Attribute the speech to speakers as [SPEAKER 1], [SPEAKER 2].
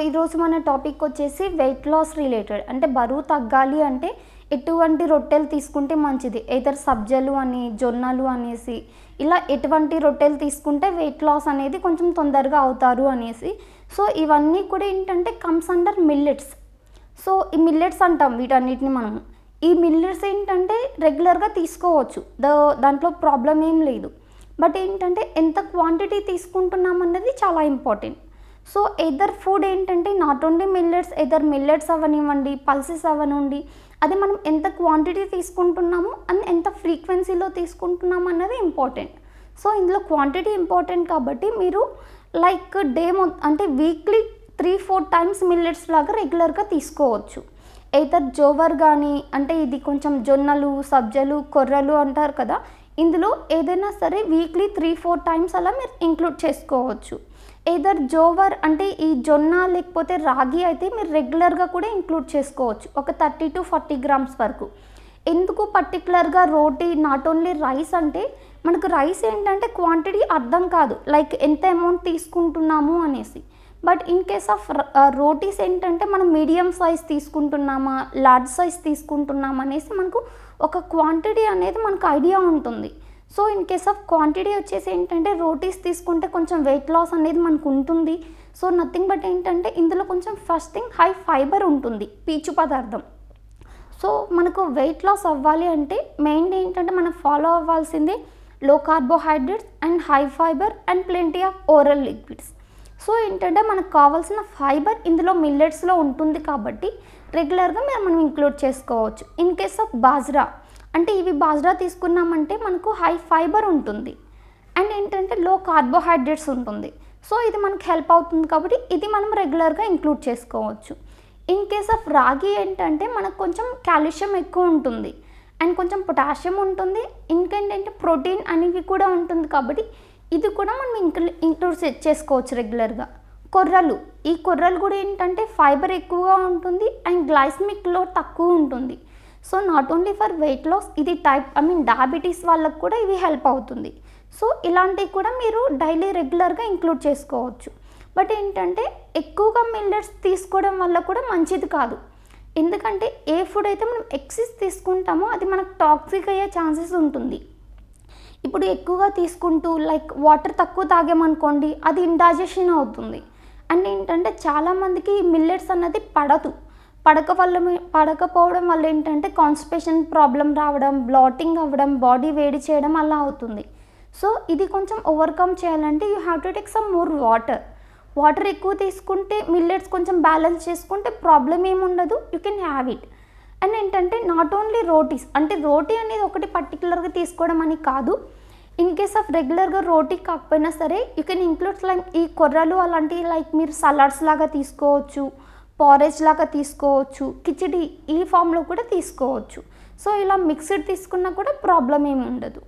[SPEAKER 1] ఈరోజు మన టాపిక్ వచ్చేసి వెయిట్ లాస్ రిలేటెడ్. అంటే బరువు తగ్గాలి అంటే ఎటువంటి రొట్టెలు తీసుకుంటే మంచిది, ఎదర్ సబ్జలు అని జొన్నలు అనేసి ఇలా ఎటువంటి రొట్టెలు తీసుకుంటే వెయిట్ లాస్ అనేది కొంచెం తొందరగా అవుతారు అనేసి. సో ఇవన్నీ కూడా ఏంటంటే కమ్స్ అండర్ మిల్లెట్స్. సో ఈ మిల్లెట్స్ అంటాం వీటన్నిటిని మనము. ఈ మిల్లెట్స్ ఏంటంటే రెగ్యులర్గా తీసుకోవచ్చు, దాంట్లో ప్రాబ్లం ఏం లేదు. బట్ ఏంటంటే ఎంత క్వాంటిటీ తీసుకుంటున్నాం అన్నది చాలా ఇంపార్టెంట్. సో ఎదర్ ఫుడ్ ఏంటంటే not only millets, either millets అవ్వనివ్వండి, పల్సెస్ అవ్వనివ్వండి, అది మనం ఎంత క్వాంటిటీ తీసుకుంటున్నాము అండ్ ఎంత ఫ్రీక్వెన్సీలో తీసుకుంటున్నాము అన్నది ఇంపార్టెంట్. సో ఇందులో క్వాంటిటీ ఇంపార్టెంట్ కాబట్టి మీరు లైక్ అంటే వీక్లీ 3-4 టైమ్స్ మిల్లెట్స్ లాగా రెగ్యులర్గా తీసుకోవచ్చు. ఎదర్ జోవర్ కానీ, అంటే ఇది కొంచెం జొన్నలు, సబ్జలు, కొర్రలు అంటారు కదా, ఇందులో ఏదైనా సరే వీక్లీ 3-4 టైమ్స్ అలా మీరు ఇంక్లూడ్ చేసుకోవచ్చు. ఏదర్ జోవర్ అంటే ఈ జొన్న లేకపోతే రాగి అయితే మీరు రెగ్యులర్గా కూడా ఇంక్లూడ్ చేసుకోవచ్చు, ఒక 30-40 గ్రామ్స్ వరకు. ఎందుకు పర్టికులర్గా రోటీ, నాట్ ఓన్లీ రైస్ అంటే మనకు రైస్ ఏంటంటే క్వాంటిటీ అర్థం కాదు, లైక్ ఎంత అమౌంట్ తీసుకుంటున్నాము అనేసి. But in case of rotis ఏంటంటే మనం మీడియం సైజ్ తీసుకుంటున్నామా, లార్జ్ సైజ్ తీసుకుంటున్నామా అనేసి మనకు ఒక క్వాంటిటీ అనేది మనకు ఐడియా ఉంటుంది. So in case of quantity వచ్చేసి ఏంటంటే రోటీస్ తీసుకుంటే కొంచెం వెయిట్ లాస్ అనేది మనకు ఉంటుంది. సో నథింగ్ బట్ ఏంటంటే ఇందులో కొంచెం ఫస్ట్ థింగ్ హై ఫైబర్ ఉంటుంది, పీచు పదార్థం. సో మనకు వెయిట్ లాస్ అవ్వాలి అంటే మెయిన్ ఏంటంటే మనం ఫాలో అవ్వాల్సింది లో carbohydrates and high fibre and plenty of oral liquids. So ఏంటంటే మనకు కావాల్సిన ఫైబర్ ఇందులో మిల్లెట్స్లో ఉంటుంది కాబట్టి రెగ్యులర్గా మనం ఇంక్లూడ్ చేసుకోవచ్చు. ఇన్ కేస్ ఆఫ్ బాజ్రా అంటే ఇవి బాజ్రా తీసుకున్నామంటే మనకు హై ఫైబర్ ఉంటుంది అండ్ ఏంటంటే లో కార్బోహైడ్రేట్స్ ఉంటుంది. సో ఇది మనకు హెల్ప్ అవుతుంది కాబట్టి ఇది మనం రెగ్యులర్గా ఇంక్లూడ్ చేసుకోవచ్చు. ఇన్ కేస్ ఆఫ్ రాగి ఏంటంటే మనకు కొంచెం కాల్షియం ఎక్కువ ఉంటుంది అండ్ కొంచెం పొటాషియం ఉంటుంది, ఇంకేంటంటే ప్రోటీన్ అనేవి కూడా ఉంటుంది కాబట్టి ఇది కూడా మనం ఇంక్లూడ్ చేసుకోవచ్చు రెగ్యులర్గా. ఈ కొర్రలు కూడా ఏంటంటే ఫైబర్ ఎక్కువగా ఉంటుంది అండ్ గ్లైసమిక్ లోడ్ తక్కువ ఉంటుంది. So not only for weight loss, ఇది డయాబెటీస్ వాళ్ళకు కూడా ఇవి హెల్ప్ అవుతుంది. సో ఇలాంటివి కూడా మీరు డైలీ రెగ్యులర్గా ఇంక్లూడ్ చేసుకోవచ్చు. బట్ ఏంటంటే ఎక్కువగా మిల్లెట్స్ తీసుకోవడం వల్ల కూడా మంచిది కాదు, ఎందుకంటే ఏ ఫుడ్ అయితే మనం ఎక్సెస్ తీసుకుంటామో అది మనకు టాక్సిక్ అయ్యే ఛాన్సెస్ ఉంటుంది. ఇప్పుడు ఎక్కువగా తీసుకుంటూ లైక్ వాటర్ తక్కువ తాగామనుకోండి, అది ఇండైజెషన్ అవుతుంది. అండ్ ఏంటంటే చాలామందికి మిల్లెట్స్ అన్నది పడకపోవడం వల్ల ఏంటంటే కాన్స్టిపేషన్ ప్రాబ్లం రావడం, బ్లాటింగ్ అవ్వడం, బాడీ వేడి చేయడం అలా అవుతుంది. సో ఇది కొంచెం ఓవర్కమ్ చేయాలంటే you have to take some more water ఎక్కువ తీసుకుంటే మిల్లెట్స్ కొంచెం బ్యాలెన్స్ చేసుకుంటే ప్రాబ్లం ఏముండదు, you can have it. And ఏంటంటే నాట్ ఓన్లీ రోటీస్, అంటే రోటీ అనేది ఒకటి పర్టికులర్గా తీసుకోవడం అని కాదు. ఇన్ కేస్ ఆఫ్ రెగ్యులర్గా రోటీ కాకపోయినా సరే యూ కెన్ ఇంక్లూడ్ లైక్ ఈ కొర్రలు అలాంటివి, లైక్ మీరు సలాడ్స్ లాగా తీసుకోవచ్చు, పారేజ్ లాగా తీసుకోవచ్చు, కిచిడి ఈ ఫామ్లో కూడా తీసుకోవచ్చు. సో ఇలా మిక్స్డ్ తీసుకున్నా కూడా ప్రాబ్లం ఏమి ఉండదు.